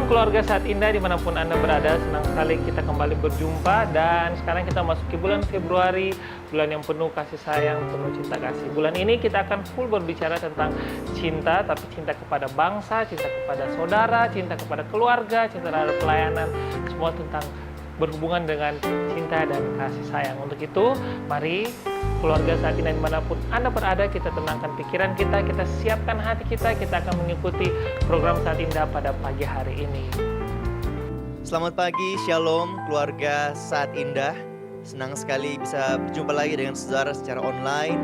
Shalom keluarga Saat Indah dimanapun Anda berada, senang sekali kita kembali berjumpa. Dan sekarang kita masuk ke bulan Februari, bulan yang penuh kasih sayang, penuh cinta kasih. Bulan ini kita akan full berbicara tentang cinta, tapi cinta kepada bangsa, cinta kepada saudara, cinta kepada keluarga, cinta terhadap pelayanan, semua tentang berhubungan dengan cinta dan kasih sayang. Untuk itu, mari keluarga Saat Indah dimanapun Anda berada, kita tenangkan pikiran kita siapkan hati kita akan mengikuti program Saat Indah pada pagi hari ini. Selamat pagi, Shalom keluarga Saat Indah. Senang sekali bisa berjumpa lagi dengan saudara secara online.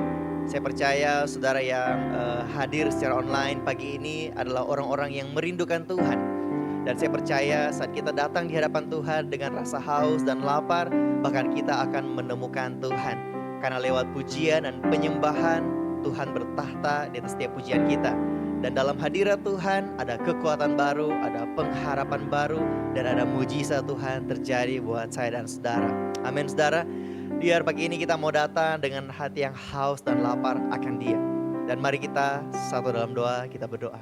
Saya percaya saudara yang hadir secara online pagi ini adalah orang-orang yang merindukan Tuhan. Dan saya percaya saat kita datang di hadapan Tuhan dengan rasa haus dan lapar, bahkan kita akan menemukan Tuhan. Karena lewat pujian dan penyembahan, Tuhan bertahta di atas setiap pujian kita. Dan dalam hadirat Tuhan ada kekuatan baru, ada pengharapan baru, dan ada mujizat Tuhan terjadi buat saya dan saudara. Amin saudara. Biar pagi ini kita mau datang dengan hati yang haus dan lapar akan Dia. Dan mari kita satu dalam doa, kita berdoa.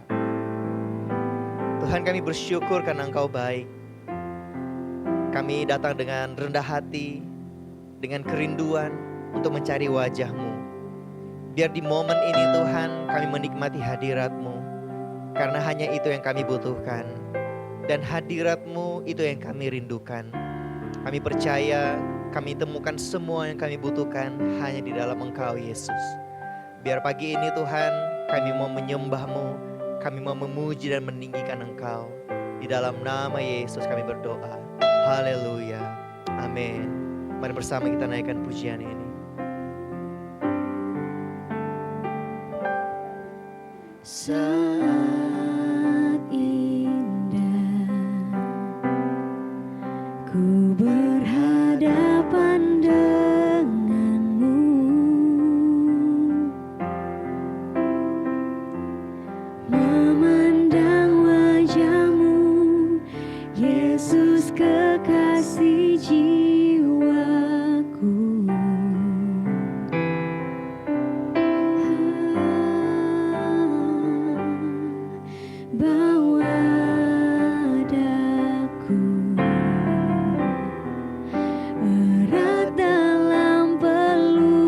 Tuhan, kami bersyukur karena Engkau baik. Kami datang dengan rendah hati, dengan kerinduan untuk mencari wajah-Mu. Biar di momen ini Tuhan kami menikmati hadirat-Mu. Karena hanya itu yang kami butuhkan. Dan hadirat-Mu itu yang kami rindukan. Kami percaya kami temukan semua yang kami butuhkan hanya di dalam Engkau Yesus. Biar pagi ini Tuhan kami mau menyembah-Mu, kami mau memuji dan meninggikan Engkau. Di dalam nama Yesus kami berdoa. Haleluya. Amin. Mari bersama kita naikkan pujian ini. Saat indah ku berhadapan denganmu, memandang wajahmu, Yesus kekasih jiwaku. Bawa daku erat dalam pelukanmu,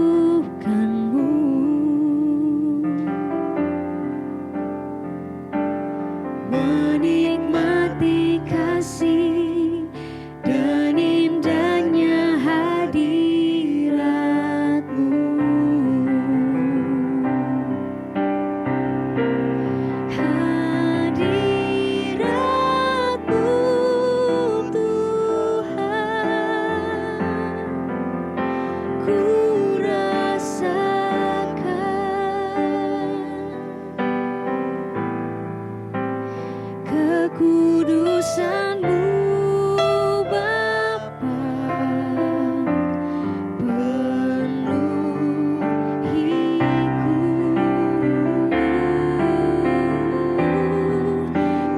menikmati kasih dan indahnya hadirat-Mu. Hadirat-Mu Tuhan, ku rasakan kekudusan-Mu Bapa, penuhiku.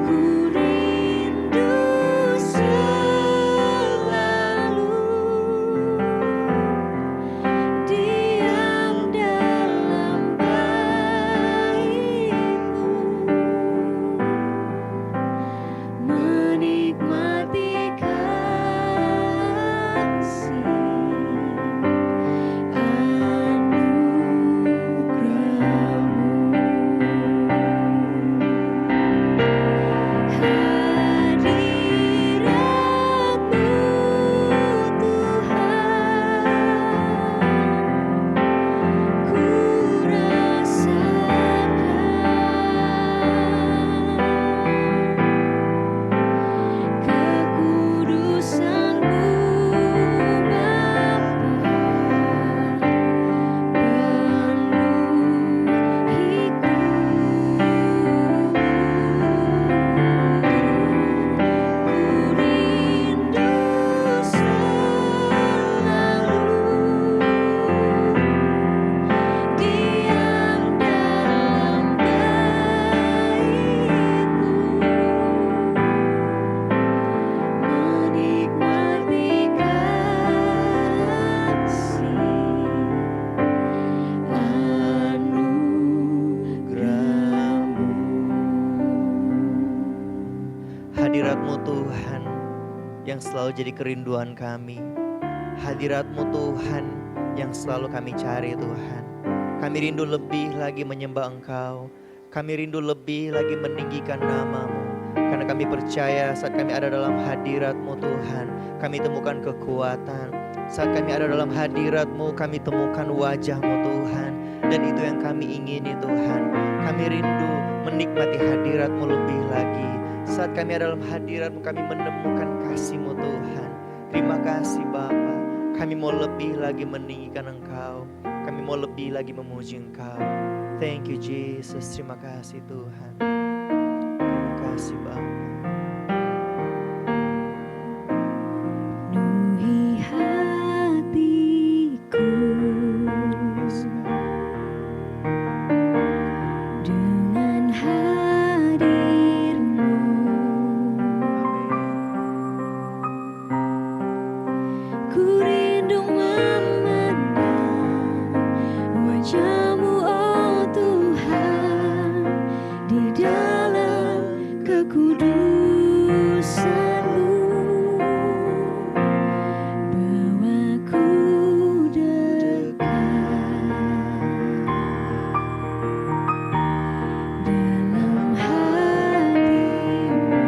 Ku rindu selalu diam dalam bait-Mu, menikmati hadirat-Mu Tuhan yang selalu jadi kerinduan kami. Hadirat-Mu Tuhan yang selalu kami cari Tuhan. Kami rindu lebih lagi menyembah Engkau. Kami rindu lebih lagi meninggikan nama-Mu. Karena kami percaya saat kami ada dalam hadirat-Mu Tuhan, kami temukan kekuatan. Saat kami ada dalam hadirat-Mu, kami temukan wajah-Mu Tuhan. Dan itu yang kami ingini Tuhan. Kami rindu menikmati hadirat-Mu lebih lagi. Saat kami ada dalam hadirat-Mu, kami menemukan kasih-Mu Tuhan. Terima kasih Bapa. Kami mau lebih lagi meninggikan Engkau. Kami mau lebih lagi memuji Engkau. Thank you Jesus. Terima kasih Tuhan. Terima kasih Bapa. Penuhi hatiku dengan hadir-Mu. Ku rindu memandang wajah-Mu, oh Tuhan, di dalam kekudusan-Mu. Bawaku dekat dalam hati-Mu.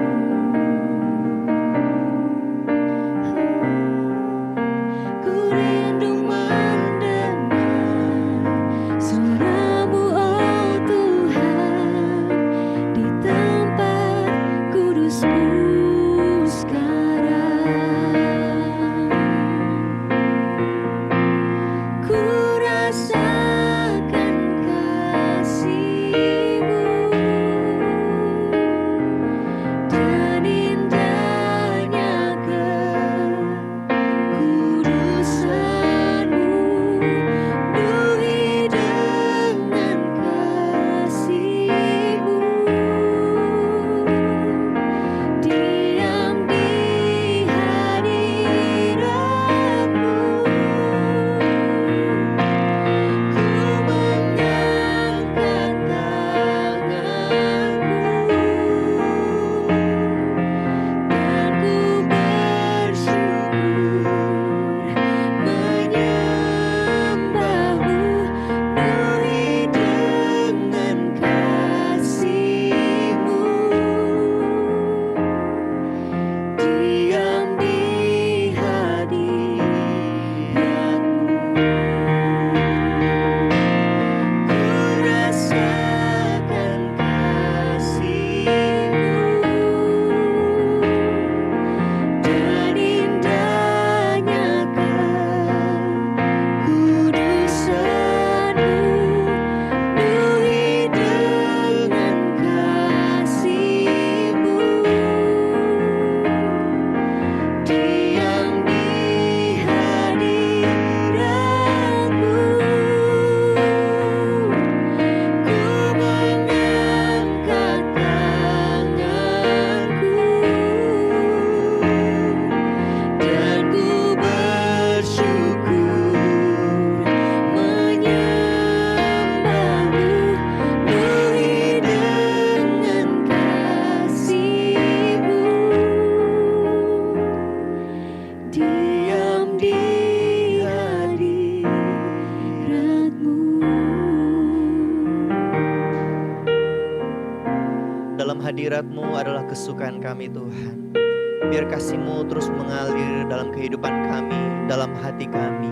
Ku rindu mendengar suara-Mu, oh Tuhan, di tempat kudus-Mu sekarang. Ku rasakan kasih-Mu dan indahnya kekudusan-Mu. Penuhi dengan kasih-Mu, diam di hadirat-Mu. Ku mengangkat tanganku dan ku bersyukur menyembah-Mu. Penuhi dengan kasih-Mu, diam di hadirat-Mu. Ku rasakan kasih-Mu dan indahnya kekudusan-Mu. Penuhi dengan kasih-Mu, diam di hadirat-Mu. Ku mengangkat tanganku dan ku bersyukur menyembah-Mu. Penuhi dengan kasih-Mu, diam di hadirat-Mu. Dalam hadirat-Mu adalah kesukaan kami Tuhan. Biar kasih-Mu terus mengalir dalam kehidupan kami, dalam hati kami.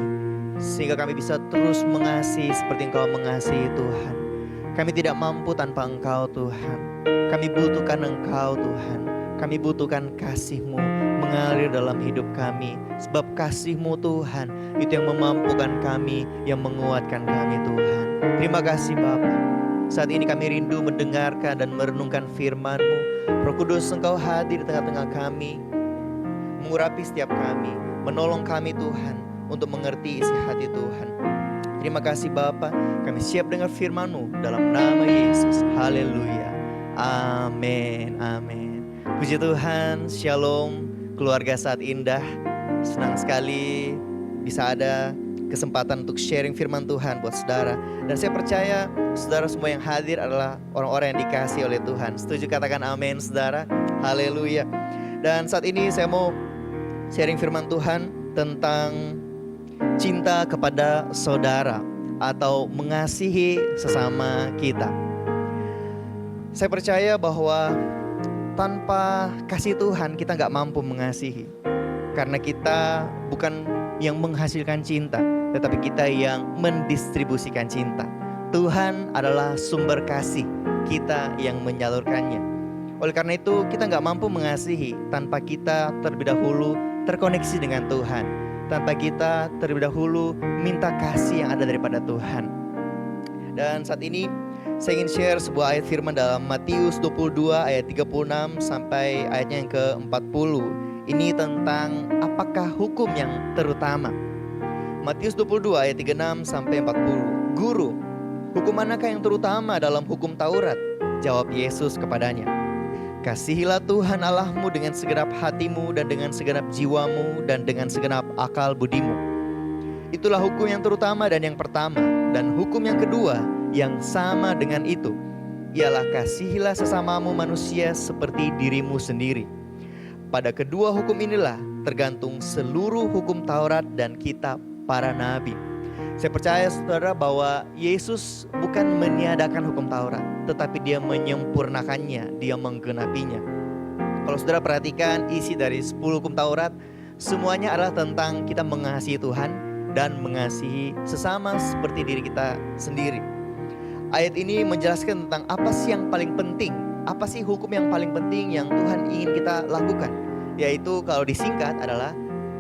Sehingga kami bisa terus mengasihi seperti Engkau mengasihi Tuhan. Kami tidak mampu tanpa Engkau Tuhan. Kami butuhkan Engkau Tuhan. Kami butuhkan kasih-Mu mengalir dalam hidup kami. Sebab kasih-Mu Tuhan itu yang memampukan kami, yang menguatkan kami Tuhan. Terima kasih Bapa. Saat ini kami rindu mendengarkan dan merenungkan firman-Mu. Roh Kudus, Engkau hadir di tengah-tengah kami, mengurapi setiap kami, menolong kami Tuhan untuk mengerti isi hati Tuhan. Terima kasih Bapa, kami siap dengar firman-Mu dalam nama Yesus. Haleluya. Amin. Amin. Puji Tuhan. Shalom keluarga Saat Indah. Senang sekali bisa ada kesempatan untuk sharing firman Tuhan buat saudara. Dan saya percaya saudara semua yang hadir adalah orang-orang yang dikasihi oleh Tuhan. Setuju katakan amin saudara? Haleluya. Dan saat ini saya mau sharing firman Tuhan tentang cinta kepada saudara atau mengasihi sesama kita. Saya percaya bahwa tanpa kasih Tuhan kita gak mampu mengasihi. Karena kita bukan yang menghasilkan cinta, tetapi kita yang mendistribusikan cinta. Tuhan adalah sumber kasih, kita yang menyalurkannya. Oleh karena itu kita gak mampu mengasihi tanpa kita terlebih dahulu terkoneksi dengan Tuhan, tanpa kita terlebih dahulu minta kasih yang ada daripada Tuhan. Dan saat ini saya ingin share sebuah ayat firman dalam Matius 22 ayat 36 sampai ayatnya yang ke-40. Ini tentang apakah hukum yang terutama. Matius 22 ayat 36 sampai 40. Guru, hukum manakah yang terutama dalam hukum Taurat? Jawab Yesus kepadanya, kasihilah Tuhan Allahmu dengan segenap hatimu dan dengan segenap jiwamu dan dengan segenap akal budimu. Itulah hukum yang terutama dan yang pertama. Dan hukum yang kedua yang sama dengan itu ialah kasihilah sesamamu manusia seperti dirimu sendiri. Pada kedua hukum inilah tergantung seluruh hukum Taurat dan kitab para nabi. Saya percaya saudara bahwa Yesus bukan meniadakan hukum Taurat, tetapi dia menyempurnakannya, dia menggenapinya. Kalau saudara perhatikan isi dari 10 hukum Taurat, semuanya adalah tentang kita mengasihi Tuhan dan mengasihi sesama seperti diri kita sendiri. Ayat ini menjelaskan tentang apa sih yang paling penting, apa sih hukum yang paling penting yang Tuhan ingin kita lakukan. Yaitu kalau disingkat adalah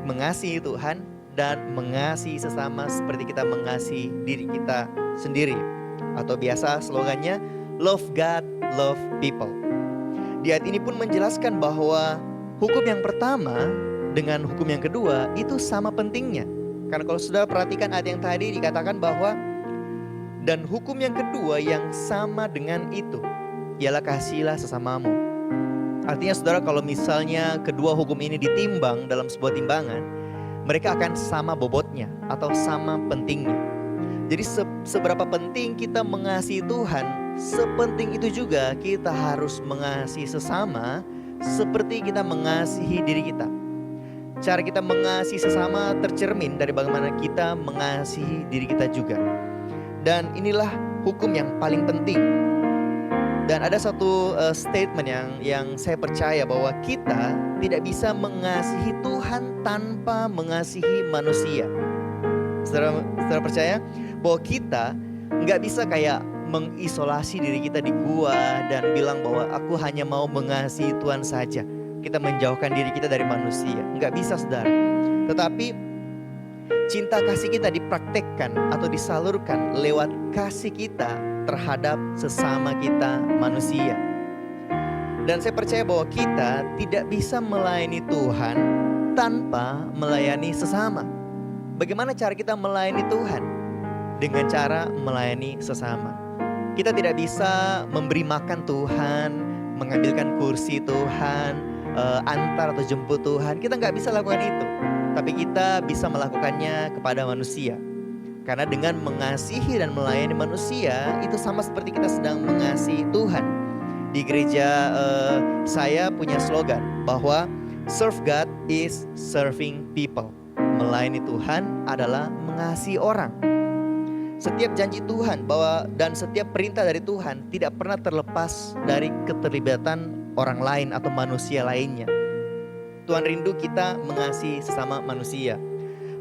mengasihi Tuhan dan mengasihi sesama seperti kita mengasihi diri kita sendiri. Atau biasa slogannya love God, love people. Di ayat ini pun menjelaskan bahwa hukum yang pertama dengan hukum yang kedua itu sama pentingnya. Karena kalau sudah perhatikan ayat yang tadi dikatakan bahwa dan hukum yang kedua yang sama dengan itu ialah kasihilah sesamamu. Artinya saudara, kalau misalnya kedua hukum ini ditimbang dalam sebuah timbangan, mereka akan sama bobotnya atau sama pentingnya. Jadi seberapa penting kita mengasihi Tuhan, sepenting itu juga kita harus mengasihi sesama seperti kita mengasihi diri kita. Cara kita mengasihi sesama tercermin dari bagaimana kita mengasihi diri kita juga. Dan inilah hukum yang paling penting. Dan ada satu statement yang saya percaya bahwa kita tidak bisa mengasihi Tuhan tanpa mengasihi manusia. Saudara percaya bahwa kita nggak bisa kayak mengisolasi diri kita di gua dan bilang bahwa aku hanya mau mengasihi Tuhan saja. Kita menjauhkan diri kita dari manusia. Nggak bisa saudara. Tetapi cinta kasih kita dipraktekkan atau disalurkan lewat kasih kita terhadap sesama kita manusia. Dan saya percaya bahwa kita tidak bisa melayani Tuhan tanpa melayani sesama. Bagaimana cara kita melayani Tuhan? Dengan cara melayani sesama. Kita tidak bisa memberi makan Tuhan, mengambilkan kursi Tuhan, antar atau jemput Tuhan. Kita nggak bisa lakukan itu. Tapi kita bisa melakukannya kepada manusia. Karena dengan mengasihi dan melayani manusia, itu sama seperti kita sedang mengasihi Tuhan. Di gereja saya punya slogan bahwa serve God is serving people. Melayani Tuhan adalah mengasihi orang. Setiap janji Tuhan bahwa dan setiap perintah dari Tuhan tidak pernah terlepas dari keterlibatan orang lain atau manusia lainnya. Tuhan rindu kita mengasihi sesama manusia.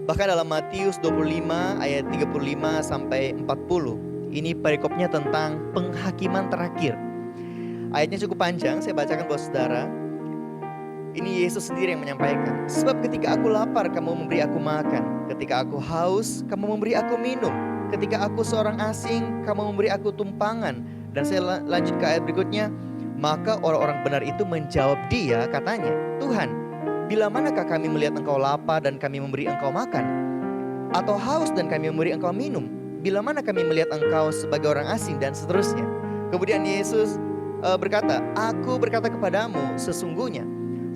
Bahkan dalam Matius 25 ayat 35 sampai 40, ini perikopnya tentang penghakiman terakhir. Ayatnya cukup panjang, saya bacakan buat saudara. Ini Yesus sendiri yang menyampaikan. Sebab ketika aku lapar, kamu memberi aku makan. Ketika aku haus, kamu memberi aku minum. Ketika aku seorang asing, kamu memberi aku tumpangan. Dan saya lanjut ke ayat berikutnya. Maka orang-orang benar itu menjawab dia, katanya, Tuhan, bila manakah kami melihat engkau lapar dan kami memberi engkau makan? Atau haus dan kami memberi engkau minum? Bila mana kami melihat engkau sebagai orang asing dan seterusnya? Kemudian Yesus berkata, aku berkata kepadamu sesungguhnya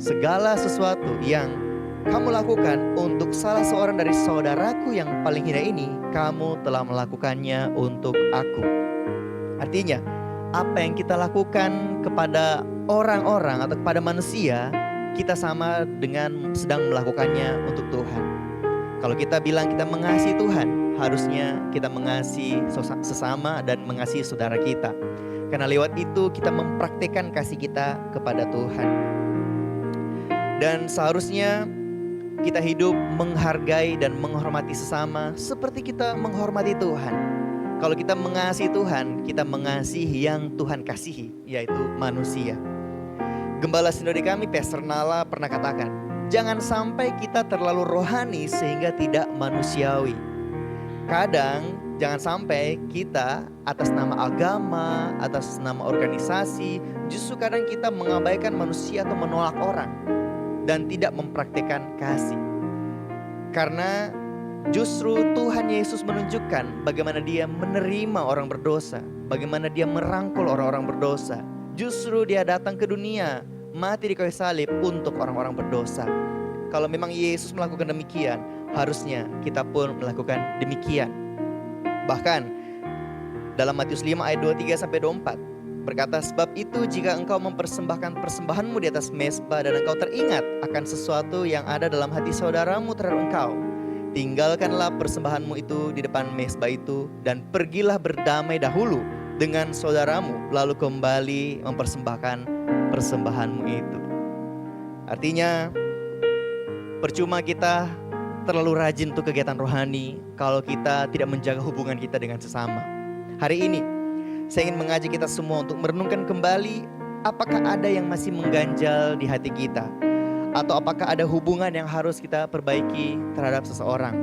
segala sesuatu yang kamu lakukan untuk salah seorang dari saudaraku yang paling hina ini, kamu telah melakukannya untuk aku. Artinya, apa yang kita lakukan kepada orang-orang atau kepada manusia, kita sama dengan sedang melakukannya untuk Tuhan. Kalau kita bilang kita mengasihi Tuhan, harusnya kita mengasihi sesama dan mengasihi saudara kita. Karena lewat itu kita mempraktikkan kasih kita kepada Tuhan. Dan seharusnya kita hidup menghargai dan menghormati sesama seperti kita menghormati Tuhan. Kalau kita mengasihi Tuhan, kita mengasihi yang Tuhan kasihi, yaitu manusia. Gembala Sinode kami, Pastor Nala, pernah katakan, jangan sampai kita terlalu rohani sehingga tidak manusiawi. Kadang jangan sampai kita atas nama agama, atas nama organisasi, justru kadang kita mengabaikan manusia atau menolak orang dan tidak mempraktikkan kasih. Karena justru Tuhan Yesus menunjukkan bagaimana Dia menerima orang berdosa, bagaimana Dia merangkul orang-orang berdosa. Justru Dia datang ke dunia, mati di kayu salib untuk orang-orang berdosa. Kalau memang Yesus melakukan demikian, harusnya kita pun melakukan demikian. Bahkan dalam Matius 5 ayat 23-24 berkata, sebab itu jika engkau mempersembahkan persembahanmu di atas mezbah dan engkau teringat akan sesuatu yang ada dalam hati saudaramu terhadap engkau, tinggalkanlah persembahanmu itu di depan mezbah itu dan pergilah berdamai dahulu dengan saudaramu, lalu kembali mempersembahkan persembahanmu itu. Artinya, percuma kita terlalu rajin untuk kegiatan rohani kalau kita tidak menjaga hubungan kita dengan sesama. Hari ini saya ingin mengajak kita semua untuk merenungkan kembali, apakah ada yang masih mengganjal di hati kita, atau apakah ada hubungan yang harus kita perbaiki terhadap seseorang.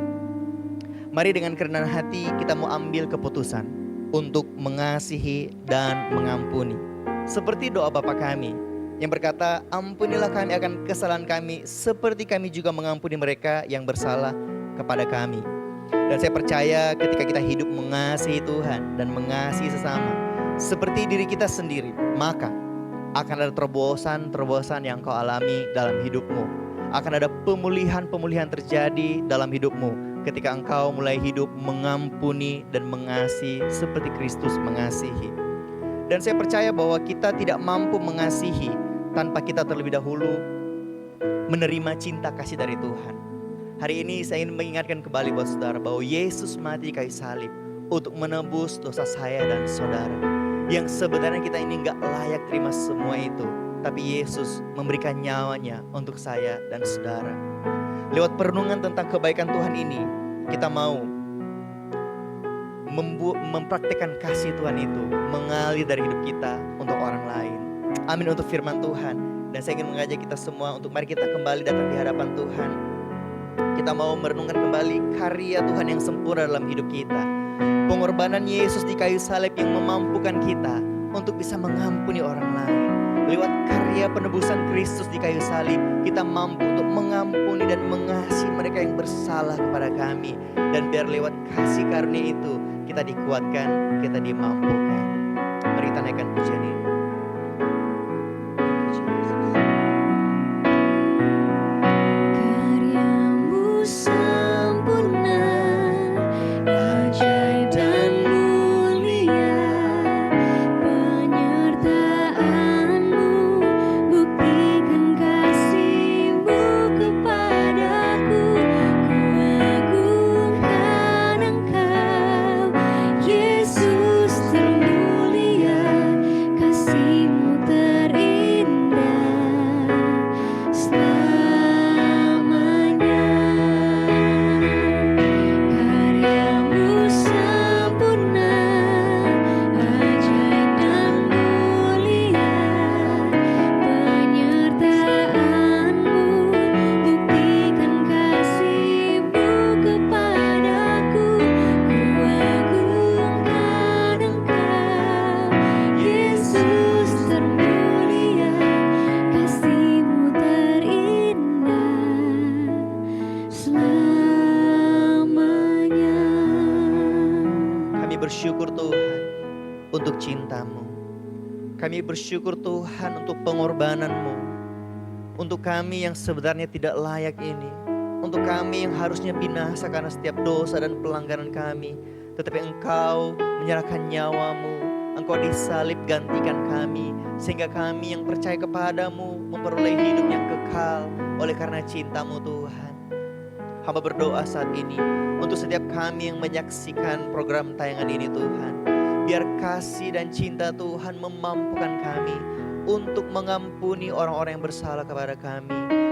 Mari dengan kerendahan hati kita mau ambil keputusan untuk mengasihi dan mengampuni. Seperti doa Bapa kami yang berkata, ampunilah kami akan kesalahan kami seperti kami juga mengampuni mereka yang bersalah kepada kami. Dan saya percaya ketika kita hidup mengasihi Tuhan dan mengasihi sesama seperti diri kita sendiri, maka akan ada terobosan-terobosan yang kau alami dalam hidupmu. Akan ada pemulihan-pemulihan terjadi dalam hidupmu ketika engkau mulai hidup mengampuni dan mengasihi seperti Kristus mengasihi. Dan saya percaya bahwa kita tidak mampu mengasihi tanpa kita terlebih dahulu menerima cinta kasih dari Tuhan. Hari ini saya ingin mengingatkan kembali buat saudara bahwa Yesus mati di kayu salib untuk menebus dosa saya dan saudara. Yang sebenarnya kita ini gak layak terima semua itu, tapi Yesus memberikan nyawanya untuk saya dan saudara. Lewat perenungan tentang kebaikan Tuhan ini, kita mau mempraktikkan kasih Tuhan itu mengalir dari hidup kita untuk orang lain. Amin untuk firman Tuhan. Dan saya ingin mengajak kita semua untuk mari kita kembali datang di hadapan Tuhan. Kita mau merenungkan kembali karya Tuhan yang sempurna dalam hidup kita. Pengorbanan Yesus di kayu salib yang memampukan kita untuk bisa mengampuni orang lain. Lewat karya penebusan Kristus di kayu salib, kita mampu untuk mengampuni dan mengasihi mereka yang bersalah kepada kami. Dan biar lewat kasih karunia itu kita dikuatkan, kita dimampukan. Mari kita naikkan pujian ini. Karyamu sempurna, ajaib dan mulia, penyertaanmu buktikan kasih-Mu kepadaku. Kuagungkan Engkau, Yesus termulia, kasih-Mu terindah selamanya. Karyamu sempurna, ajaib dan mulia, penyertaanmu buktikan kasih-Mu kepadaku. Kuagungkan Engkau, Yesus termulia, kasih-Mu terindah selamanya. Kami bersyukur Tuhan untuk cinta-Mu. Kami bersyukur Tuhan untuk pengorbanan-Mu, untuk kami yang sebenarnya tidak layak ini, untuk kami yang harusnya binasa karena setiap dosa dan pelanggaran kami, tetapi Engkau menyerahkan nyawamu, Engkau disalib gantikan kami, sehingga kami yang percaya kepadamu memperoleh hidup yang kekal oleh karena cintamu Tuhan. Hamba berdoa saat ini untuk setiap kami yang menyaksikan program tayangan ini Tuhan. Biar kasih dan cinta Tuhan memampukan kami untuk mengampuni orang-orang yang bersalah kepada kami.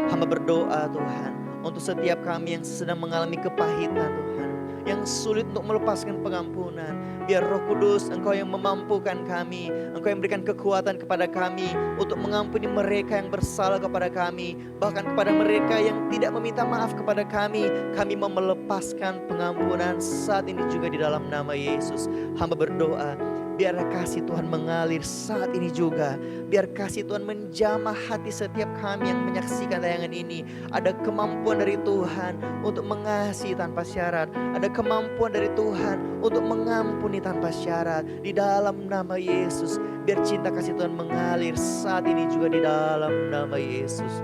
Hamba berdoa Tuhan untuk setiap kami yang sedang mengalami kepahitan Tuhan, yang sulit untuk melepaskan pengampunan. Biar Roh Kudus Engkau yang memampukan kami, Engkau yang berikan kekuatan kepada kami untuk mengampuni mereka yang bersalah kepada kami. Bahkan kepada mereka yang tidak meminta maaf kepada kami mau melepaskan pengampunan saat ini juga di dalam nama Yesus. Hamba berdoa, biar kasih Tuhan mengalir saat ini juga. Biar kasih Tuhan menjamah hati setiap kami yang menyaksikan tayangan ini. Ada kemampuan dari Tuhan untuk mengasihi tanpa syarat. Ada kemampuan dari Tuhan untuk mengampuni tanpa syarat. Di dalam nama Yesus, biar cinta kasih Tuhan mengalir saat ini juga di dalam nama Yesus.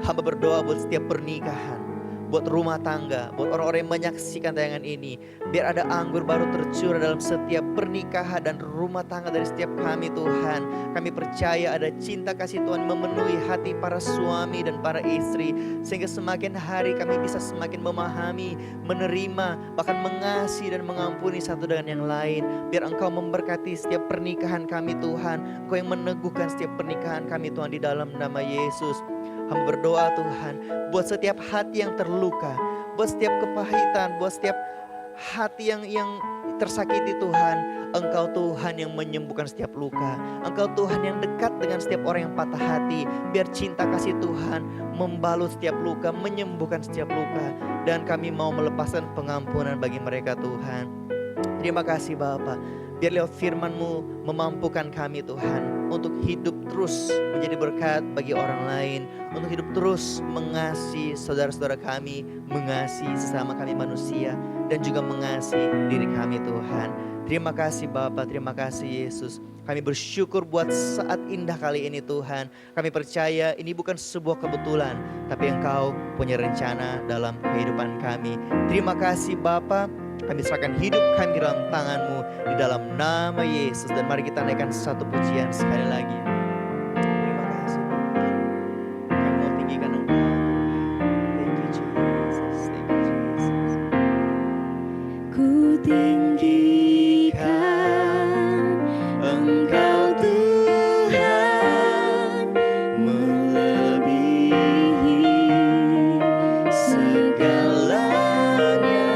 Hamba berdoa buat setiap pernikahan, buat rumah tangga, buat orang-orang yang menyaksikan tayangan ini. Biar ada anggur baru tercurah dalam setiap pernikahan dan rumah tangga dari setiap kami Tuhan. Kami percaya ada cinta kasih Tuhan memenuhi hati para suami dan para istri, sehingga semakin hari kami bisa semakin memahami, menerima, bahkan mengasihi dan mengampuni satu dengan yang lain. Biar Engkau memberkati setiap pernikahan kami Tuhan. Engkau yang meneguhkan setiap pernikahan kami Tuhan di dalam nama Yesus. Hamba berdoa Tuhan buat setiap hati yang terluka, buat setiap kepahitan, buat setiap hati yang tersakiti Tuhan. Engkau Tuhan yang menyembuhkan setiap luka. Engkau Tuhan yang dekat dengan setiap orang yang patah hati. Biar cinta kasih Tuhan membalut setiap luka, menyembuhkan setiap luka. Dan kami mau melepaskan pengampunan bagi mereka Tuhan. Terima kasih Bapa. Biar lewat firman-Mu memampukan kami Tuhan untuk hidup terus menjadi berkat bagi orang lain, untuk hidup terus mengasihi saudara-saudara kami, mengasihi sesama kami manusia, dan juga mengasihi diri kami Tuhan. Terima kasih Bapa, terima kasih Yesus. Kami bersyukur buat saat indah kali ini Tuhan. Kami percaya ini bukan sebuah kebetulan, tapi Engkau punya rencana dalam kehidupan kami. Terima kasih Bapa. Kami serahkan hidup kami dalam tangan-Mu di dalam nama Yesus. Dan mari kita naikkan satu pujian sekali lagi. Terima kasih Tuhan. Kami mau tinggikan Engkau. Thank you Jesus. Thank you Jesus. Ku tinggikan Engkau Tuhan, melebihi segalanya,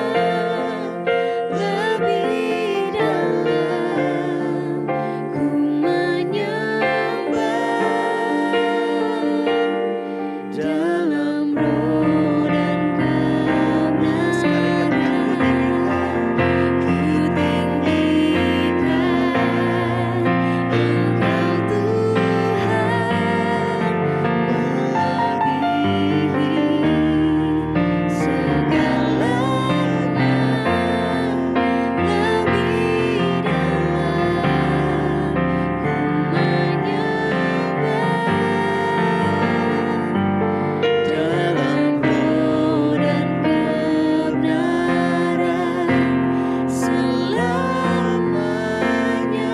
lebih dalam ku menyembah dalam roh dan kebenaran. Ku tinggikan Engkau Tuhan, melebihi segalanya, lebih dalam ku menyembah dalam roh dan kebenaran selamanya.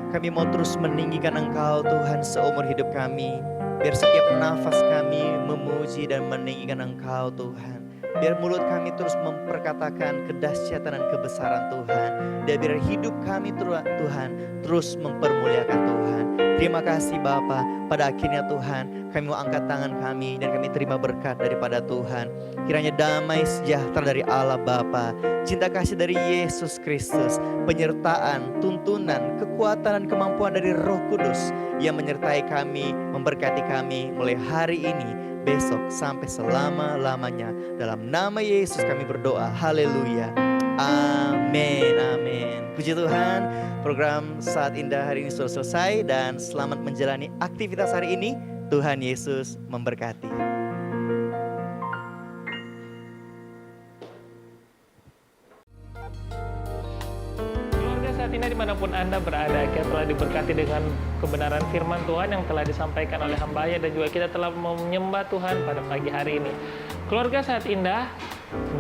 Kami mau terus meninggikan Engkau Tuhan seumur hidup kami. Biar setiap nafas kami memuji dan meninggikan Engkau Tuhan. Biar mulut kami terus memperkatakan kedahsyatan dan kebesaran Tuhan. Dan biar hidup kami Tuhan terus mempermuliakan Tuhan. Terima kasih Bapa. Pada akhirnya Tuhan, kami mau angkat tangan kami dan kami terima berkat daripada Tuhan. Kiranya damai sejahtera dari Allah Bapa, cinta kasih dari Yesus Kristus, penyertaan, tuntunan, kekuatan dan kemampuan dari Roh Kudus yang menyertai kami, memberkati kami mulai hari ini, besok sampai selama-lamanya. Dalam nama Yesus kami berdoa. Haleluya. Amin, amin. Puji Tuhan, program Saat Indah hari ini sudah selesai dan selamat menjalani aktivitas hari ini. Tuhan Yesus memberkati. Keluarga Saat Indah dimanapun dimanapun Anda berada, kita telah diberkati dengan kebenaran firman Tuhan yang telah disampaikan oleh hamba-Nya, dan juga kita telah menyembah Tuhan pada pagi hari ini. Keluarga Saat Indah,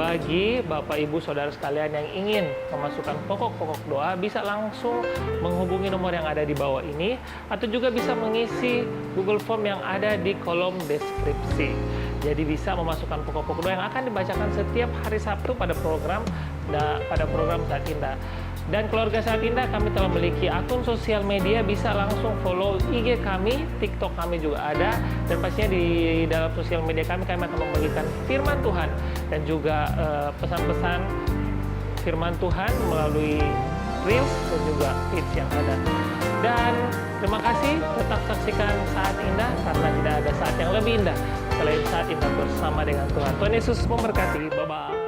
bagi Bapak Ibu Saudara sekalian yang ingin memasukkan pokok-pokok doa, bisa langsung menghubungi nomor yang ada di bawah ini, atau juga bisa mengisi Google Form yang ada di kolom deskripsi. Jadi bisa memasukkan pokok-pokok doa yang akan dibacakan setiap hari Sabtu pada program Saat Indah. Dan keluarga Saat Indah, kami telah memiliki akun sosial media, bisa langsung follow IG kami, TikTok kami juga ada, dan pastinya di dalam sosial media kami akan membagikan firman Tuhan dan juga pesan-pesan firman Tuhan melalui Reels dan juga feeds yang ada. Dan terima kasih, tetap saksikan Saat Indah, karena tidak ada saat yang lebih indah selain saat Indah bersama dengan Tuhan. Tuhan Yesus memberkati. Bye-bye.